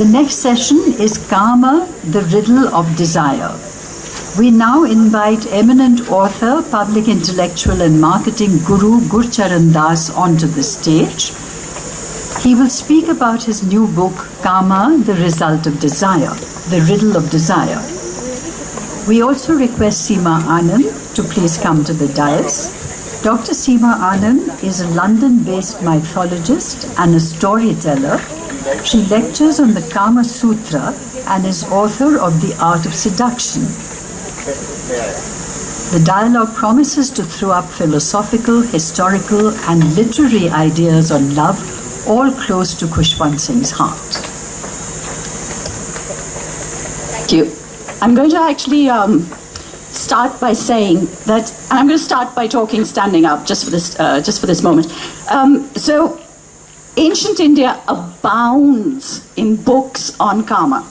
The next session is Kama, the Riddle of Desire. We now invite eminent author, public intellectual and marketing guru Gurcharan Das onto the stage. He will speak about his new book, Kama, the Result of Desire, the Riddle of Desire. We also request Seema Anand to please come to the dais. Dr. Seema Anand is a London-based mythologist and a storyteller. She lectures on the Kama Sutra and is author of The Art of Seduction. The dialogue promises to throw up philosophical, historical and literary ideas on love, all close to Khushwant Singh's heart. Thank you. I'm going to actually start by saying that, and I'm going to start by talking standing up just for this moment. So, ancient India abounds in books on Kama.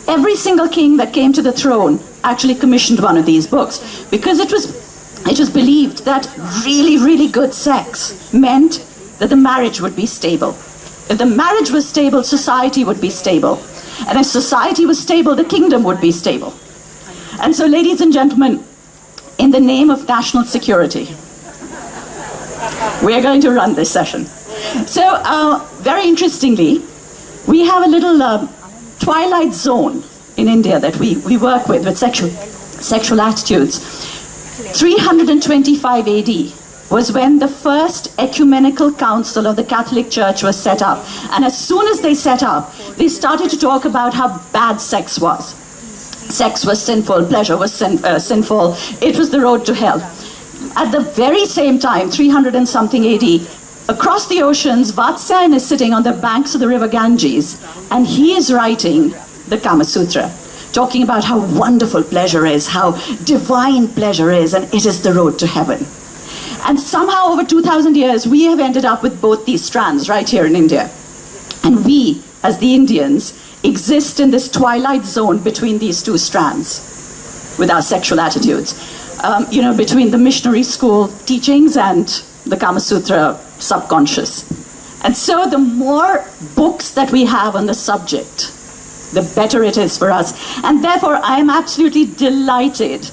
Every single king that came to the throne actually commissioned one of these books because it was believed that really, really good sex meant that the marriage would be stable. If the marriage was stable, society would be stable. And if society was stable, the kingdom would be stable. And so, ladies and gentlemen, in the name of national security, we are going to run this session. So, very interestingly, we have a little twilight zone in India that we work with sexual attitudes. 325 AD was when the first ecumenical council of the Catholic Church was set up. And as soon as they set up, they started to talk about how bad sex was. Sex was sinful, pleasure was sinful, it was the road to hell. At the very same time, 300 and something AD, across the oceans, Vatsyayan is sitting on the banks of the river Ganges, and he is writing the Kama Sutra, talking about how wonderful pleasure is, how divine pleasure is, and it is the road to heaven. And somehow over 2,000 years, we have ended up with both these strands right here in India. And we, as the Indians, exist in this twilight zone between these two strands with our sexual attitudes. Between the missionary school teachings and the Kama Sutra subconscious. And so the more books that we have on the subject, the better it is for us. And therefore, I am absolutely delighted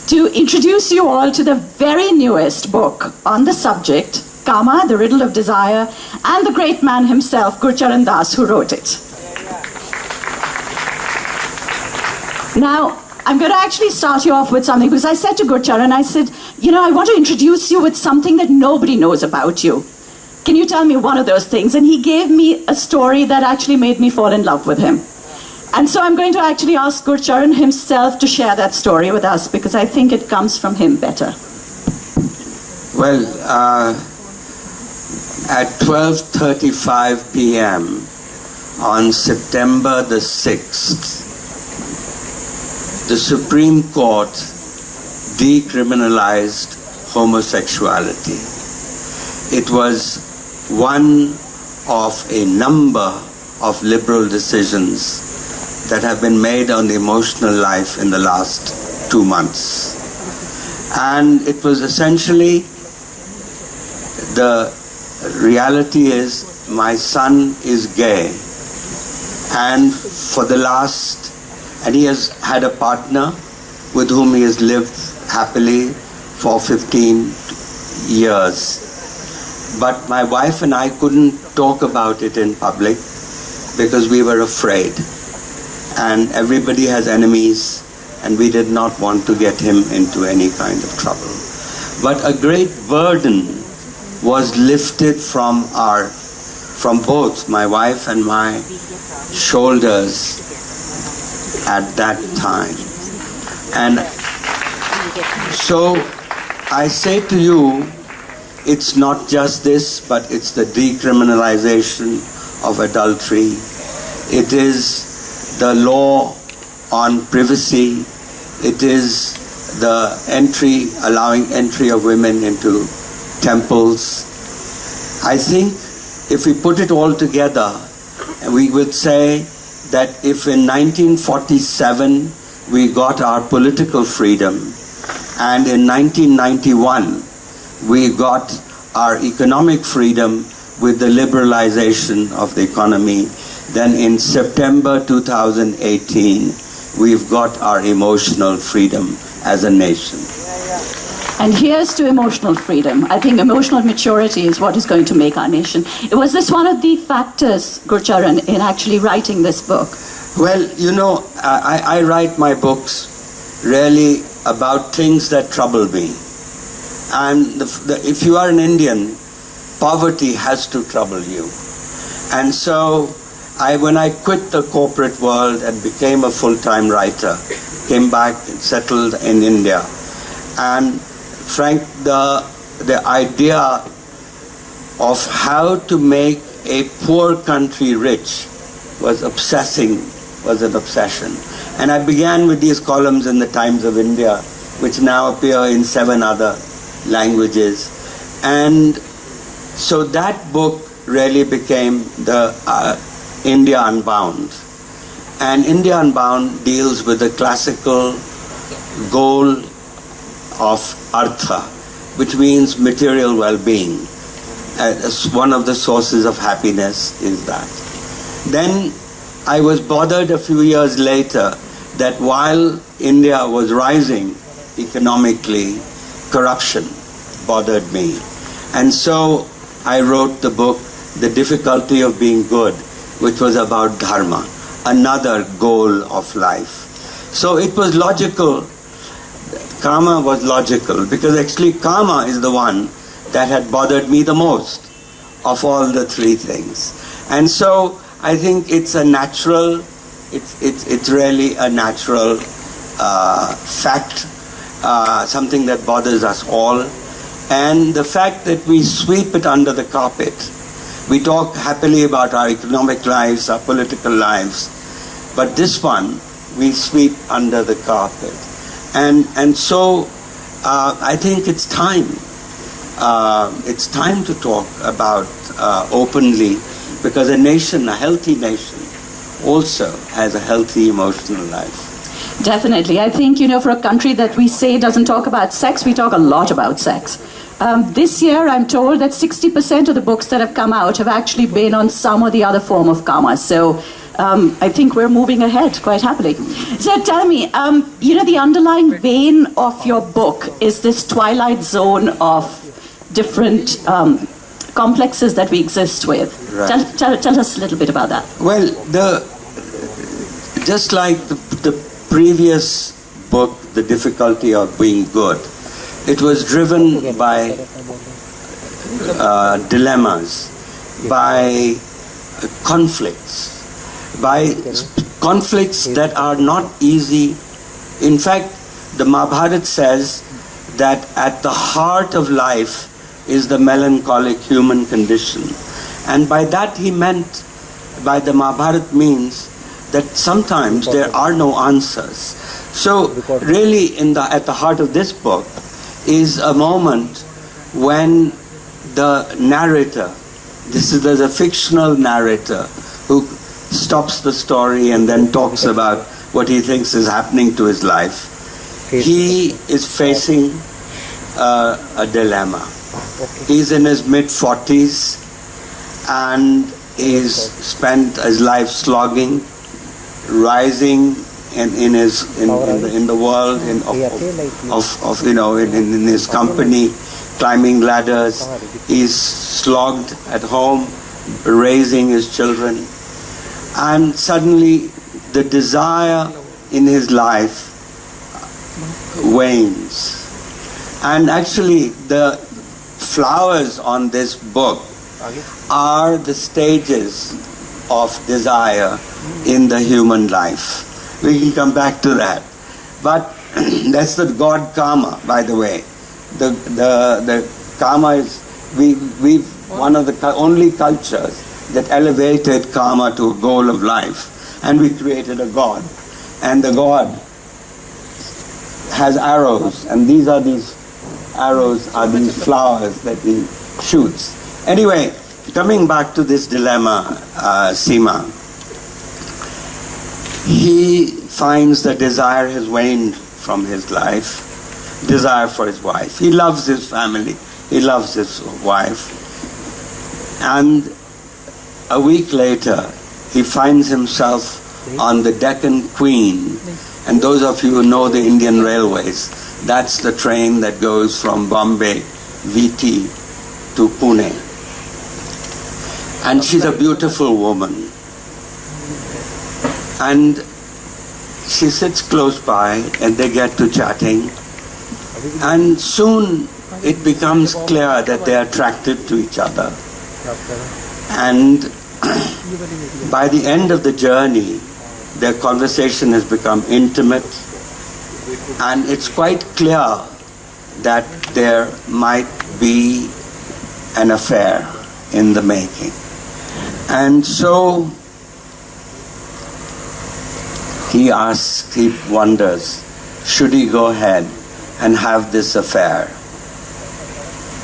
to introduce you all to the very newest book on the subject, Kama, the Riddle of Desire, and the great man himself, Gurcharan Das, who wrote it. Now, I'm going to actually start you off with something, because I said to Gurcharan, I said, I want to introduce you with something that nobody knows about you. Can you tell me one of those things? And he gave me a story that actually made me fall in love with him. And so I'm going to actually ask Gurcharan himself to share that story with us, because I think it comes from him better. Well, at 12:35 p.m. on September the 6th, the Supreme Court decriminalized homosexuality. It was one of a number of liberal decisions that have been made on the emotional life in the last 2 months. And it was essentially, the reality is, my son is gay. And he has had a partner with whom he has lived happily for 15 years. But my wife and I couldn't talk about it in public because we were afraid. And everybody has enemies, and we did not want to get him into any kind of trouble. But a great burden was lifted from both my wife and my shoulders at that time. And so I say to you, it's not just this, but it's the decriminalization of adultery. It is the law on privacy. It is the allowing entry of women into temples. I think if we put it all together, we would say that if in 1947 we got our political freedom, and in 1991 we got our economic freedom with the liberalization of the economy, then in September 2018, we've got our emotional freedom as a nation. And here's to emotional freedom. I think emotional maturity is what is going to make our nation. Was this one of the factors, Gurcharan, in actually writing this book? Well, you know, I write my books really about things that trouble me. And if you are an Indian, poverty has to trouble you. And so when I quit the corporate world and became a full-time writer, came back and settled in India, and Frank, the idea of how to make a poor country rich was an obsession. And I began with these columns in the Times of India, which now appear in 7 other languages. And so that book really became the India Unbound. And India Unbound deals with the classical goal of artha, which means material well-being. As one of the sources of happiness is that. Then I was bothered a few years later that while India was rising economically, corruption bothered me. And so I wrote the book, The Difficulty of Being Good, which was about dharma, another goal of life. So it was logical. Karma was logical, because actually karma is the one that had bothered me the most of all the 3 things. And so I think it's a natural, it's really a natural fact, something that bothers us all. And the fact that we sweep it under the carpet. We talk happily about our economic lives, our political lives, but this one we sweep under the carpet. And so I think it's time. It's time to talk about openly, because a nation, a healthy nation, also has a healthy emotional life. Definitely. I think, for a country that we say doesn't talk about sex, we talk a lot about sex. This year, I'm told that 60% of the books that have come out have actually been on some or the other form of karma. So I think we're moving ahead quite happily. So tell me, the underlying vein of your book is this twilight zone of different complexes that we exist with. Right. Tell us a little bit about that. Well, just like the previous book, The Difficulty of Being Good, it was driven by dilemmas, by conflicts that are not easy. In fact, the Mahabharata says that at the heart of life is the melancholic human condition. And by that he meant, by the Mahabharata means that sometimes there are no answers. So really at the heart of this book is a moment when the narrator, there's a fictional narrator who stops the story and then talks about what he thinks is happening to his life. He is facing a dilemma. He's in his mid-40s and he's spent his life slogging, rising in the world, in his company, climbing ladders. He's slogged at home, raising his children. And suddenly the desire in his life wanes. And actually the flowers on this book are the stages of desire in the human life. We can come back to that. But that's the god karma, by the way. The karma is, we've one of the only cultures that elevated karma to a goal of life. And we created a god. And the god has arrows, and these arrows are these flowers that he shoots. Anyway, coming back to this dilemma, Seema, he finds the desire has waned from his life, desire for his wife. He loves his family, he loves his wife. And a week later, he finds himself on the Deccan Queen. And those of you who know the Indian Railways, that's the train that goes from Bombay, VT, to Pune. And she's a beautiful woman. And she sits close by and they get to chatting. And soon it becomes clear that they are attracted to each other. And by the end of the journey, their conversation has become intimate. And it's quite clear that there might be an affair in the making. And so he asks, he wonders, should he go ahead and have this affair?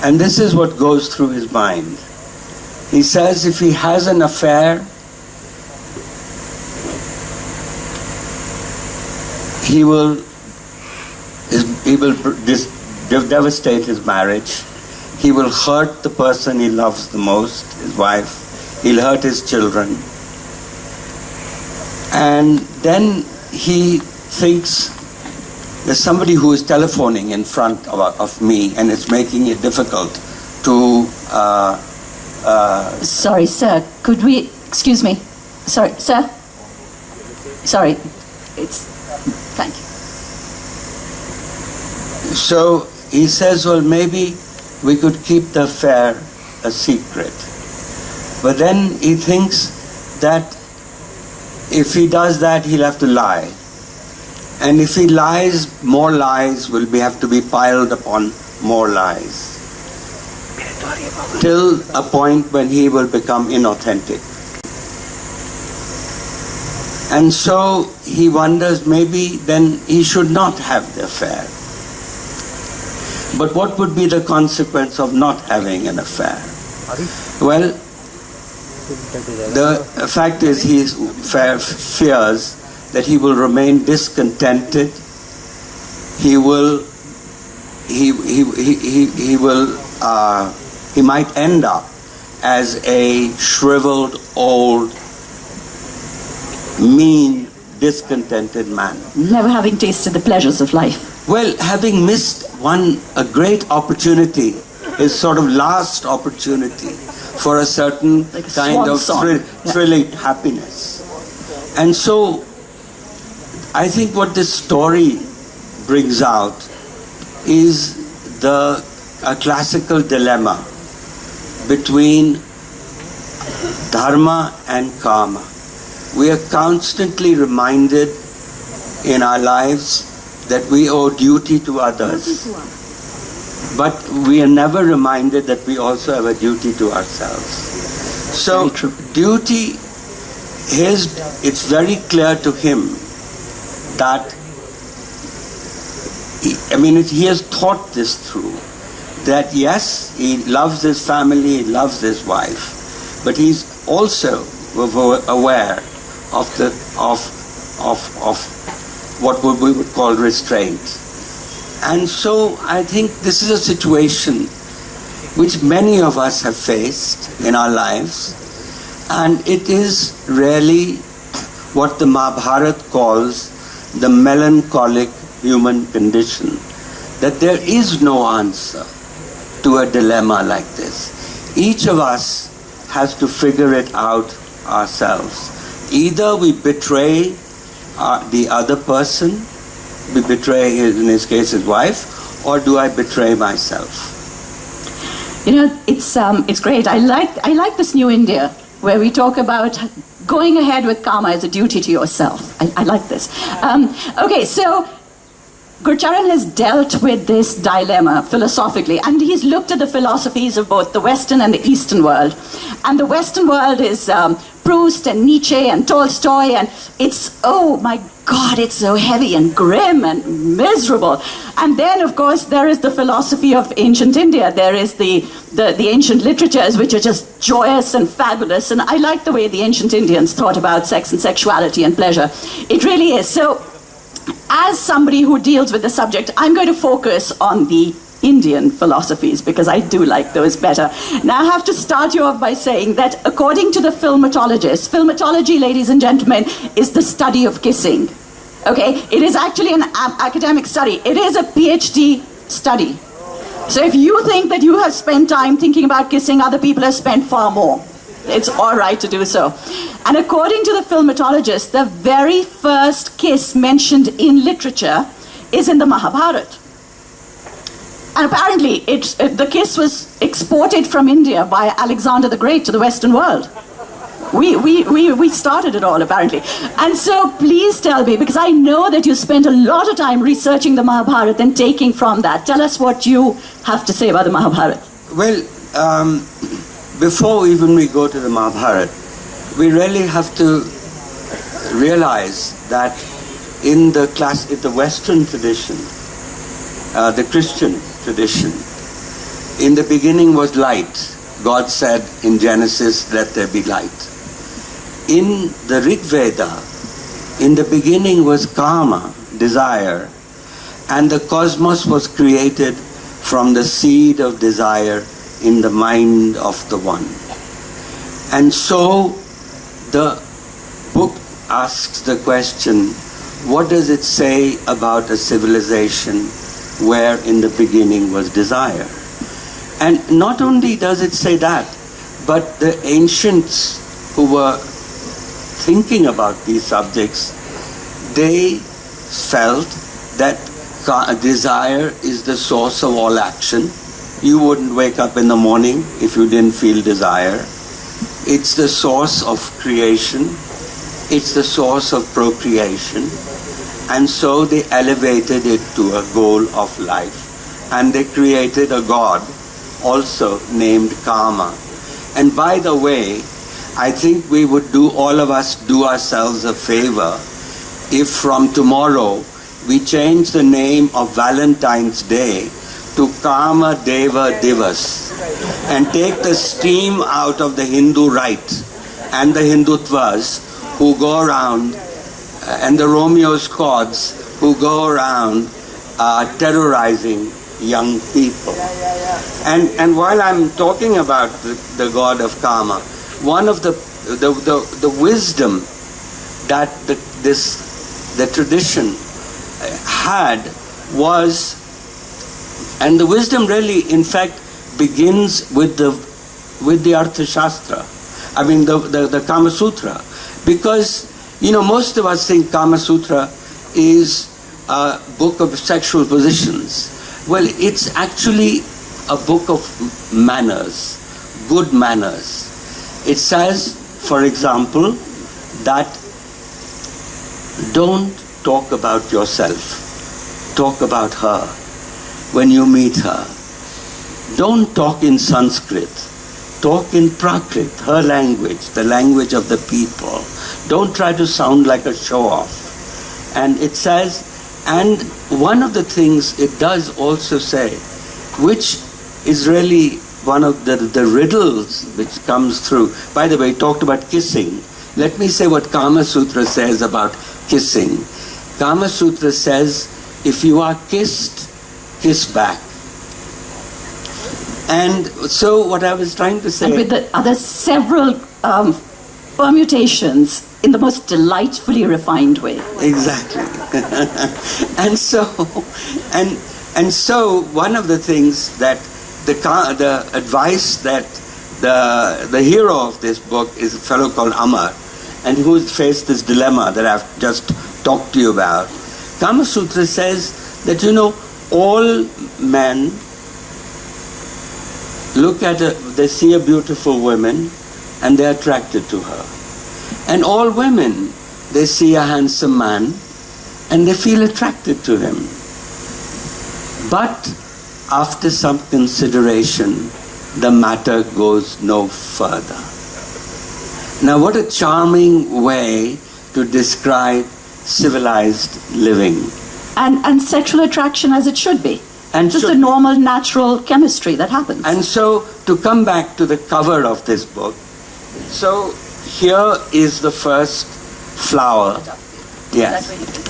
And this is what goes through his mind. He says if he has an affair, he will devastate his marriage. He will hurt the person he loves the most, his wife. He'll hurt his children. And then he thinks, there's somebody who is telephoning in front of me and it's making it difficult to... Sorry, sir. Could we... Excuse me. Sorry, sir. Sorry. Thank you. So he says, well, maybe we could keep the affair a secret. But then he thinks that if he does that, he'll have to lie. And if he lies, more lies will have to be piled upon more lies. Till a point when he will become inauthentic. And so he wonders, maybe then he should not have the affair. But what would be the consequence of not having an affair? Well, the fact is he fears that he will remain discontented. He might end up as a shriveled, old, mean, discontented man. Never having tasted the pleasures of life. Well, having missed a great opportunity, his sort of last opportunity for a certain like a kind of thrilling happiness. And so, I think what this story brings out is a classical dilemma between dharma and karma. We are constantly reminded in our lives that we owe duty to others. But we are never reminded that we also have a duty to ourselves. So duty, it's very clear to him that, he has thought this through. That yes, he loves his family, he loves his wife, but he's also aware of what we would call restraint. And so I think this is a situation which many of us have faced in our lives, and it is really what the Mahabharata calls the melancholic human condition, that there is no answer to a dilemma like this. Each of us has to figure it out ourselves. Either we betray the other person, we betray, in his case, his wife, or do I betray myself? It's great. I like this new India where we talk about going ahead with karma as a duty to yourself. I like this. Okay, so Gurcharan has dealt with this dilemma philosophically, and he's looked at the philosophies of both the Western and the Eastern world. And the Western world is Proust and Nietzsche and Tolstoy, and it's, oh my God, it's so heavy and grim and miserable. And then, of course, there is the philosophy of ancient India. There is the ancient literatures, which are just joyous and fabulous. And I like the way the ancient Indians thought about sex and sexuality and pleasure. It really is. So, as somebody who deals with the subject, I'm going to focus on the Indian philosophies, because I do like those better. Now I have to start you off by saying that according to the filmatologists, filmatology, ladies and gentlemen, is the study of kissing. Okay, it is actually an academic study. It is a PhD study. So if you think that you have spent time thinking about kissing, other people have spent far more. It's all right to do so. And according to the filmatologists, the very first kiss mentioned in literature is in the Mahabharata. And apparently, the kiss was exported from India by Alexander the Great to the Western world. We started it all, apparently. And so please tell me, because I know that you spent a lot of time researching the Mahabharata and taking from that. Tell us what you have to say about the Mahabharata. Well, before even we go to the Mahabharata, we really have to realize that in the Western tradition, the Christian tradition, in the beginning was light. God said in Genesis, let there be light. In the Rig Veda, in the beginning was karma, desire, and the cosmos was created from the seed of desire in the mind of the one. And so the book asks the question, what does it say about a civilization where in the beginning was desire? And not only does it say that, but the ancients who were thinking about these subjects, they felt that desire is the source of all action. You wouldn't wake up in the morning if you didn't feel desire. It's the source of creation. It's the source of procreation. And so they elevated it to a goal of life. And they created a god also named Karma. And by the way, I think we would all of us do ourselves a favor if from tomorrow we change the name of Valentine's Day to Kama Deva Divas and take the steam out of the Hindu rite and the Hindutvas who go around and the Romeo squads who go around terrorizing young people. And while I'm talking about the god of karma, one of the wisdom that the tradition had was, and the wisdom really in fact begins with the Arthashastra, I mean the Kama Sutra, because most of us think Kama Sutra is a book of sexual positions. Well, it's actually a book of manners, good manners. It says, for example, that don't talk about yourself. Talk about her when you meet her. Don't talk in Sanskrit. Talk in Prakrit, her language, the language of the people. Don't try to sound like a show-off. And it says, and one of the things it does also say, which is really one of the riddles which comes through. By the way, it talked about kissing. Let me say what Kama Sutra says about kissing. Kama Sutra says, if you are kissed, kiss back. And so what I was trying to say... And with the other several permutations in the most delightfully refined way. Exactly. And so one of the things that the advice that the hero of this book is a fellow called Amar, and who faced this dilemma that I've just talked to you about. Kama Sutra says that, all men look at they see a beautiful woman and they're attracted to her. And all women, they see a handsome man and they feel attracted to him. But after some consideration, the matter goes no further. Now, what a charming way to describe civilized living. And sexual attraction as it should be. And just a normal, natural chemistry that happens. And so, to come back to the cover of this book, so here is the first flower. Yes.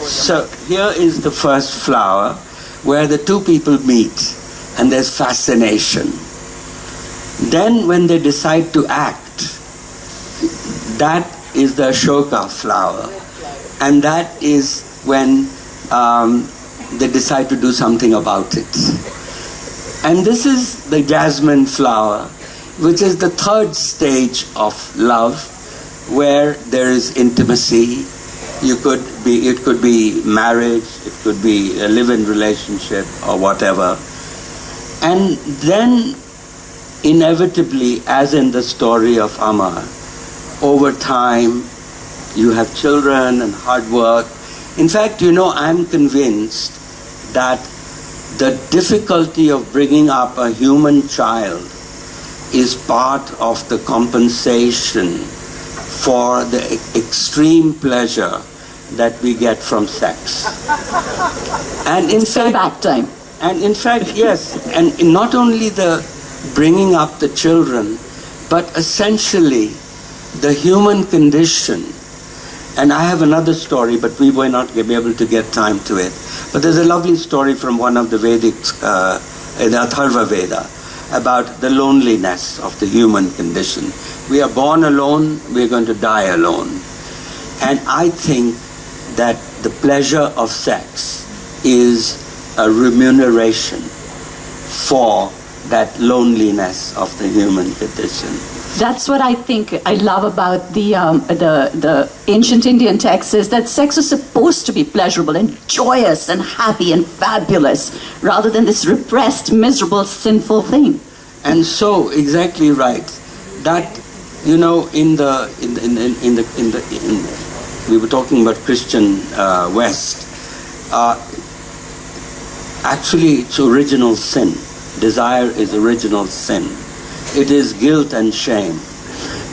So here is the first flower where the two people meet. and there's fascination. Then when they decide to act, that is the Ashoka flower. And that is when they decide to do something about it. And this is the jasmine flower, which is the third stage of love, where there is intimacy. It could be marriage, it could be a live-in relationship or whatever. And then inevitably, as in the story of Amar, over time you have children and hard work. In fact, I'm convinced that the difficulty of bringing up a human child is part of the compensation for the extreme pleasure that we get from sex. And in fact, payback time. And in fact, yes, and not only the bringing up the children, but essentially the human condition. And I have another story, but we will not be able to get time to it. But there's a lovely story from one of the Vedic, in the Atharva Veda, about the loneliness of the human condition. We are born alone, we're going to die alone. And I think that the pleasure of sex is a remuneration for that loneliness of the human condition. That's what I think I love about the ancient Indian texts, is that sex is supposed to be pleasurable and joyous and happy and fabulous, rather than this repressed, miserable, sinful thing. And so, exactly right. That, we were talking about Christian West. Actually, it's original sin. Desire is original sin. It is guilt and shame.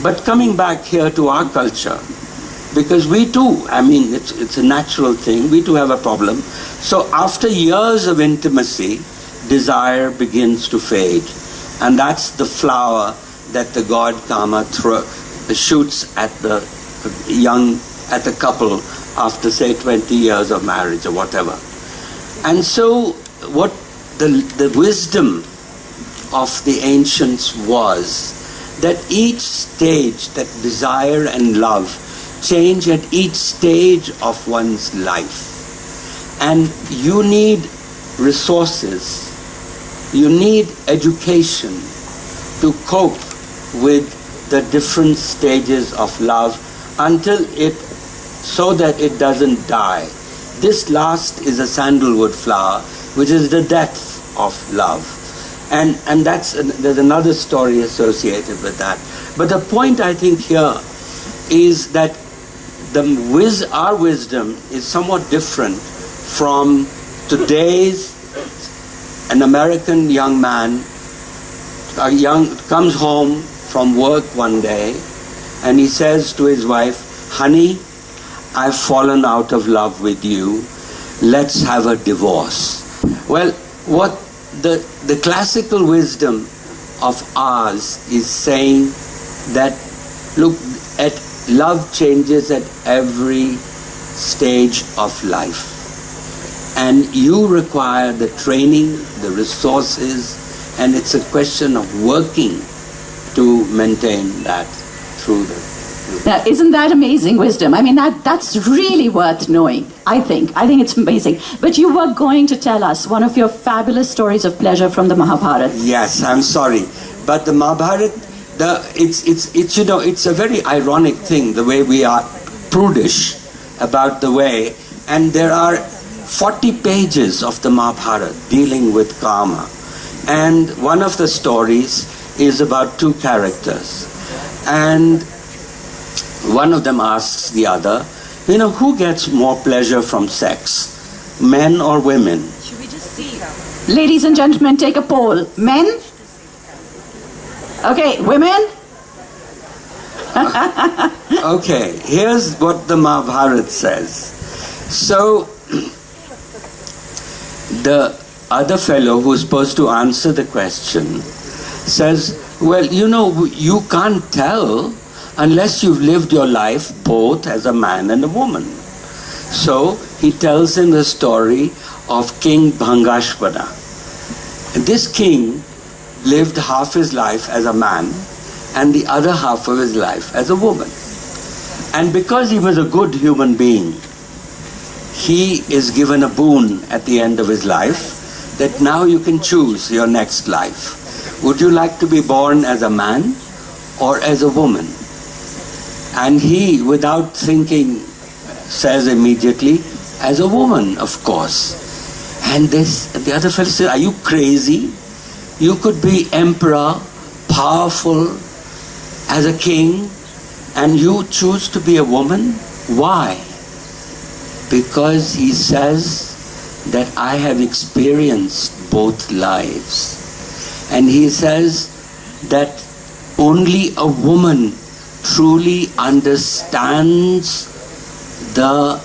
But coming back here to our culture, because we too, it's a natural thing, we too have a problem. So after years of intimacy, desire begins to fade. And that's the flower that the god Kama shoots at the couple after, say, 20 years of marriage or whatever. And so what the wisdom of the ancients was that each stage, that desire and love, change at each stage of one's life. And you need resources, you need education to cope with the different stages of love so that it doesn't die. This last is a sandalwood flower, which is the death of love. And there's another story associated with that. But the point I think here is that our wisdom is somewhat different from today's. An American young man comes home from work one day and he says to his wife, "Honey, I've fallen out of love with you. Let's have a divorce." Well, what the classical wisdom of ours is saying that, look, love changes at every stage of life. And you require the training, the resources, and it's a question of working to maintain that through the... Now, isn't that amazing wisdom? That's really worth knowing, I think. I think it's amazing. But you were going to tell us one of your fabulous stories of pleasure from the Mahabharata. Yes, I'm sorry. But the Mahabharata, it's a very ironic thing, the way we are prudish about the way. And there are 40 pages of the Mahabharata dealing with Kama. And one of the stories is about two characters. And one of them asks the other, who gets more pleasure from sex, men or women? Should we just see? Ladies and gentlemen, take a poll. Men? Okay, women? Okay, here's what the Mahabharata says. So, the other fellow who's supposed to answer the question says, well, you can't tell unless you've lived your life both as a man and a woman. So he tells him the story of King Bhangashvana. This king lived half his life as a man and the other half of his life as a woman. And because he was a good human being, he is given a boon at the end of his life that now you can choose your next life. Would you like to be born as a man or as a woman? And he, without thinking, says immediately, as a woman, of course. And the other fellow said, are you crazy? You could be emperor, powerful, as a king, and you choose to be a woman? Why? Because he says that I have experienced both lives. And he says that only a woman truly understands the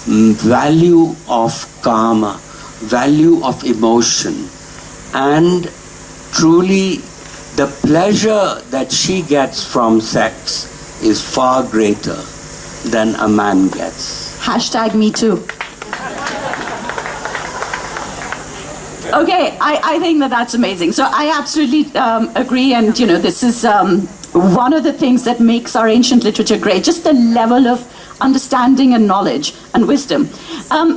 value of karma, value of emotion, and truly the pleasure that she gets from sex is far greater than a man gets. Hashtag me too. Okay, I think that's amazing. So I absolutely agree, and this is one of the things that makes our ancient literature great, just the level of understanding and knowledge and wisdom.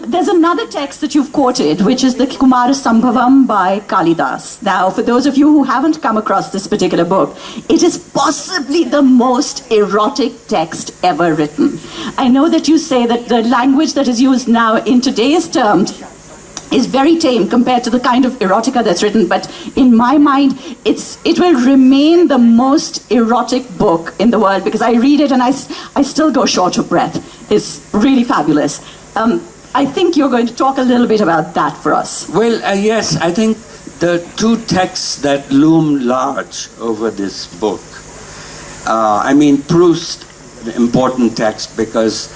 There's another text that you've quoted, which is the Kumara Sambhavam by Kalidas. Now, for those of you who haven't come across this particular book, it is possibly the most erotic text ever written. I know that you say that the language that is used now in today's terms is very tame compared to the kind of erotica that's written, but in my mind, it will remain the most erotic book in the world, because I read it and I still go short of breath. It's really fabulous. I think you're going to talk a little bit about that for us. Well, yes, I think the two texts that loom large over this book, Proust, the important text because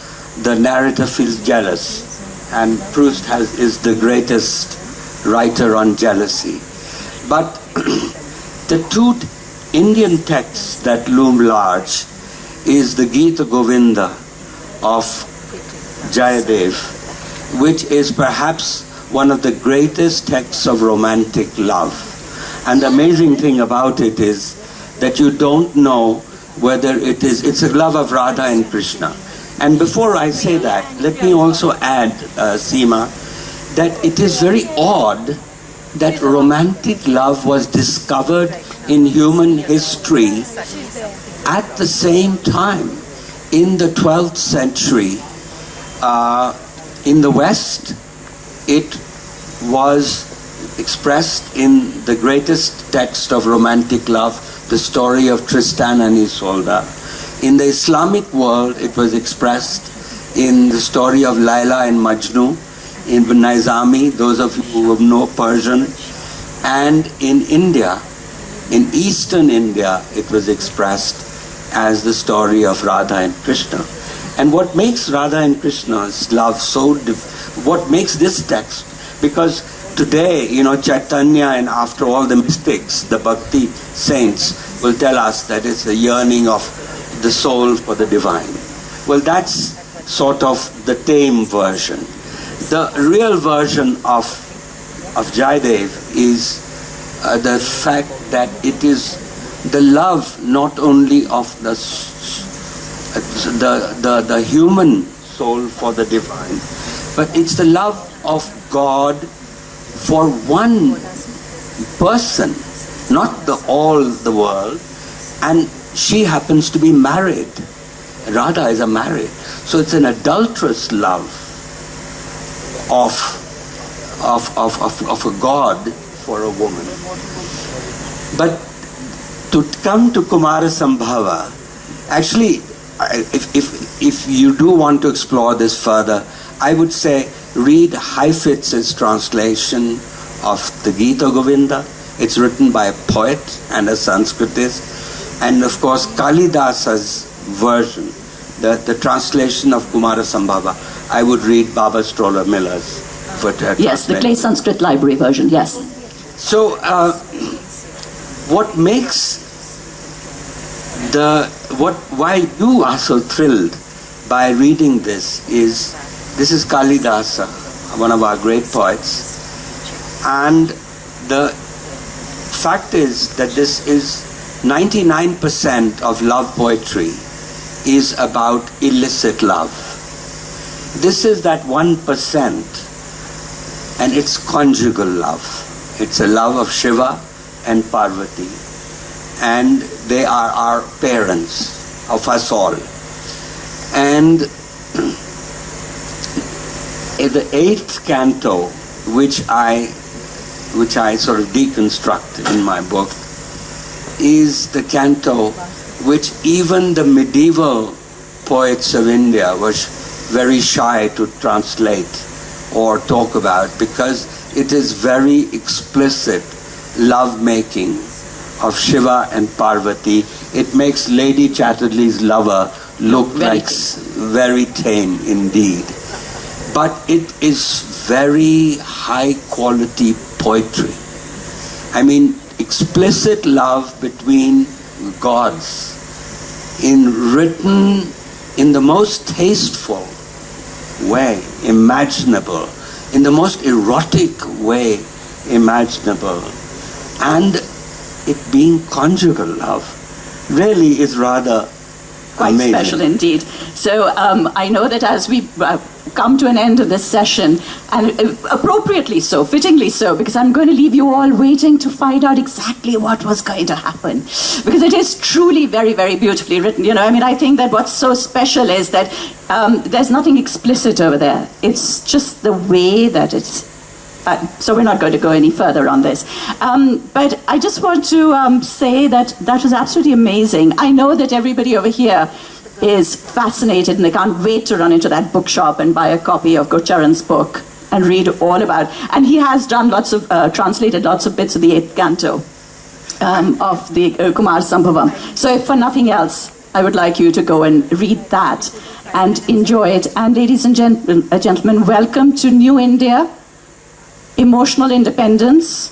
the narrator feels jealous. And Proust is the greatest writer on jealousy. But the two Indian texts that loom large is the Gita Govinda of Jayadev, which is perhaps one of the greatest texts of romantic love. And the amazing thing about it is that you don't know whether it's a love of Radha and Krishna. And before I say that, let me also add, Seema, that it is very odd that romantic love was discovered in human history at the same time. In the 12th century, in the West, it was expressed in the greatest text of romantic love, the story of Tristan and Isolde. In the Islamic world, it was expressed in the story of Laila and Majnu, in Nizami, those of you who know Persian. And in India, in Eastern India, it was expressed as the story of Radha and Krishna. And what makes Radha and Krishna's love so what makes this text, because today, Chaitanya and after all the mystics, the Bhakti saints will tell us that it's a yearning of the soul for the divine. Well, that's sort of the tame version. The real version of Jayadev is the fact that it is the love not only of the human soul for the divine, but it's the love of God for one person, not all the world. And she happens to be married. Radha is married. So it's an adulterous love of a god for a woman. But to come to Kumara Sambhava, actually, if you do want to explore this further, I would say read Heifetz's translation of the Gita Govinda. It's written by a poet and a Sanskritist. And of course, Kalidasa's version, the translation of Kumara Sambhava, I would read Baba Stroller Miller's translation. Yes, the Clay Sanskrit Library version, yes. So, what makes why you are so thrilled by reading this is Kalidasa, one of our great poets, and the fact is that this is 99% of love poetry is about illicit love. This is that 1%, and it's conjugal love. It's a love of Shiva and Parvati, and they are our parents of us all. And in the 8th canto, which I sort of deconstructed in my book, is the canto which even the medieval poets of India were very shy to translate or talk about, because it is very explicit love-making of Shiva and Parvati. It makes Lady Chatterley's lover look very tame indeed. But it is very high-quality poetry. I mean, explicit love between gods, written in the most tasteful way imaginable, in the most erotic way imaginable, and it being conjugal love really is rather quite amazing. Special indeed. So I know that as we come to an end of this session, and appropriately so, fittingly so, because I'm going to leave you all waiting to find out exactly what was going to happen, because it is truly very, very beautifully written. You know, I mean, I think that what's so special is that there's nothing explicit over there. It's just the way that it's. So we're not going to go any further on this. But I just want to say that was absolutely amazing. I know that everybody over here is fascinated and they can't wait to run into that bookshop and buy a copy of Gurcharan's book and read all about. And he has done translated lots of bits of the 8th canto of the Kumar Sambhavam. So if for nothing else, I would like you to go and read that and enjoy it. And ladies and gentlemen, welcome to New India, emotional independence,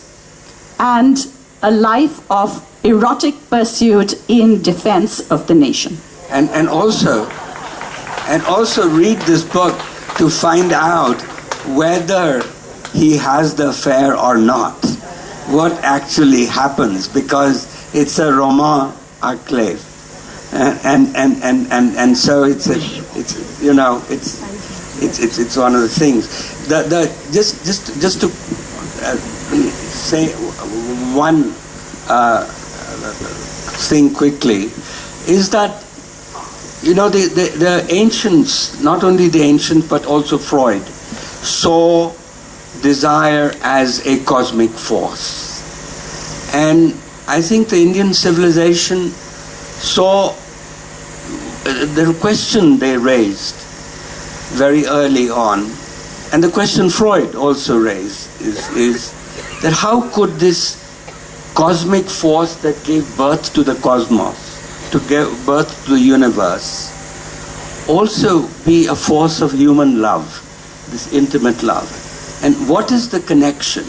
and a life of erotic pursuit in defense of the nation. And also read this book to find out whether he has the affair or not. What actually happens, because it's a roman à clef. And so it's one of the things. Just to say one thing quickly is that, you know, the ancients, not only the ancients but also Freud, saw desire as a cosmic force. And I think the Indian civilization saw the question they raised very early on, and the question Freud also raised is that how could this cosmic force that gave birth to the cosmos, to give birth to the universe, also be a force of human love, this intimate love? And what is the connection?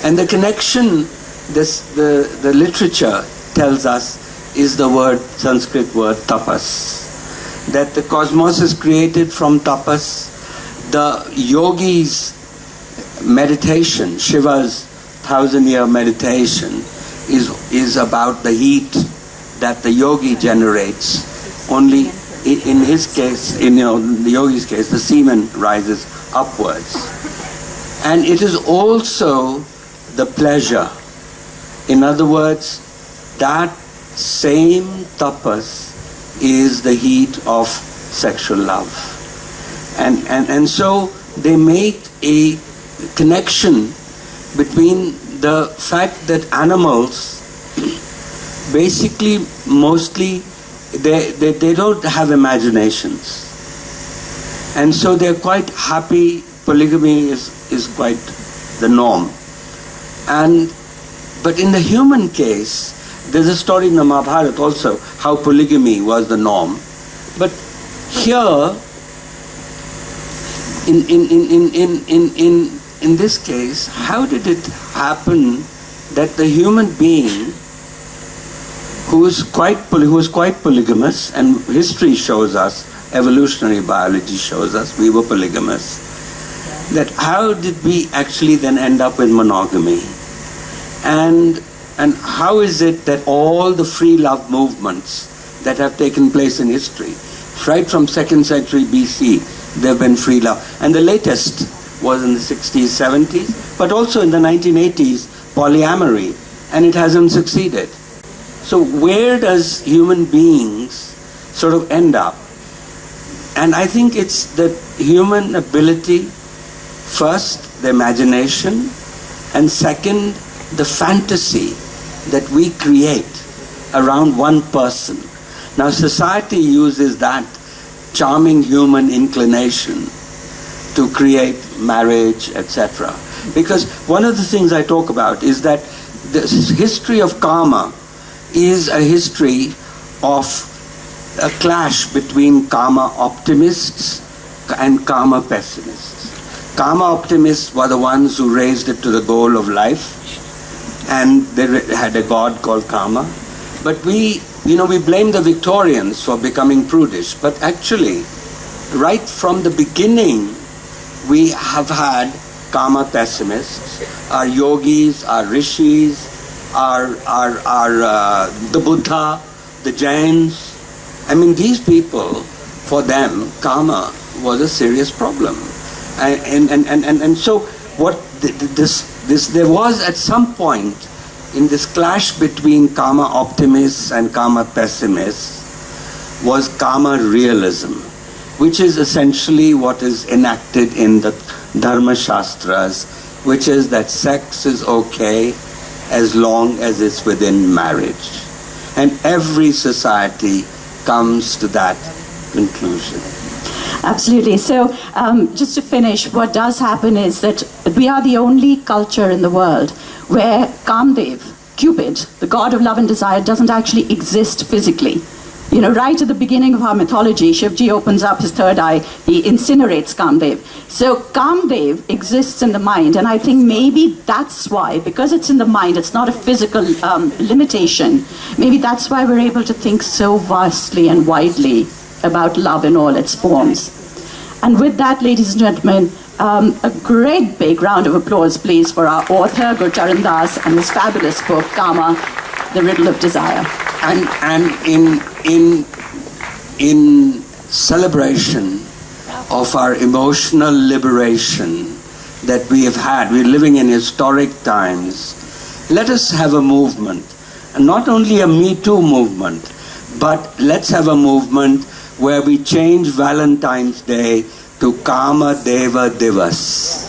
And the connection, the literature tells us, is the Sanskrit word tapas. That the cosmos is created from tapas. The yogi's meditation, Shiva's 1,000-year meditation, is about the heat that the yogi generates. Only in his case, the yogi's case, the semen rises upwards. And it is also the pleasure. In other words, that same tapas is the heat of sexual love. And so they make a connection between the fact that animals basically mostly they don't have imaginations, and so they're quite happy. Polygamy is quite the norm. But in the human case, there's a story in the Mahabharata also how polygamy was the norm. But here, in this case, how did it happen that the human being who was quite polygamous, and history shows us, evolutionary biology shows us, we were polygamous, that how did we actually then end up with monogamy? And And how is it that all the free love movements that have taken place in history, right from 2nd century BC, there have been free love. And the latest was in the 60s, 70s, but also in the 1980s, polyamory, and it hasn't succeeded. So where does human beings sort of end up? And I think it's the human ability, first, the imagination, and second, the fantasy that we create around one person. Now society uses that charming human inclination to create marriage, etc. Because one of the things I talk about is that the history of karma is a history of a clash between karma optimists and karma pessimists. Karma optimists were the ones who raised it to the goal of life, and they had a god called karma. But we blame the Victorians for becoming prudish, but actually, right from the beginning, we have had karma pessimists. Our yogis, our rishis, the Buddha, the Jains. I mean, these people, for them, karma was a serious problem. And so what there was at some point in this clash between karma optimists and karma pessimists was karma realism, which is essentially what is enacted in the Dharma Shastras, which is that sex is okay as long as it's within marriage. And every society comes to that conclusion. Absolutely. So just to finish, what does happen is that we are the only culture in the world where Kamdev, Cupid, the god of love and desire, doesn't actually exist physically. You know, right at the beginning of our mythology, Shivji opens up his third eye, he incinerates Kamdev. So Kamdev exists in the mind, and I think maybe that's why, because it's in the mind, it's not a physical limitation, maybe that's why we're able to think so vastly and widely about love in all its forms. And with that, ladies and gentlemen, a great big round of applause, please, for our author, Gurcharan Das, and his fabulous book, Karma, The Riddle of Desire. And in celebration of our emotional liberation that we have had, we're living in historic times, let us have a movement, and not only a Me Too movement, but let's have a movement where we change Valentine's Day to Kama Deva Divas.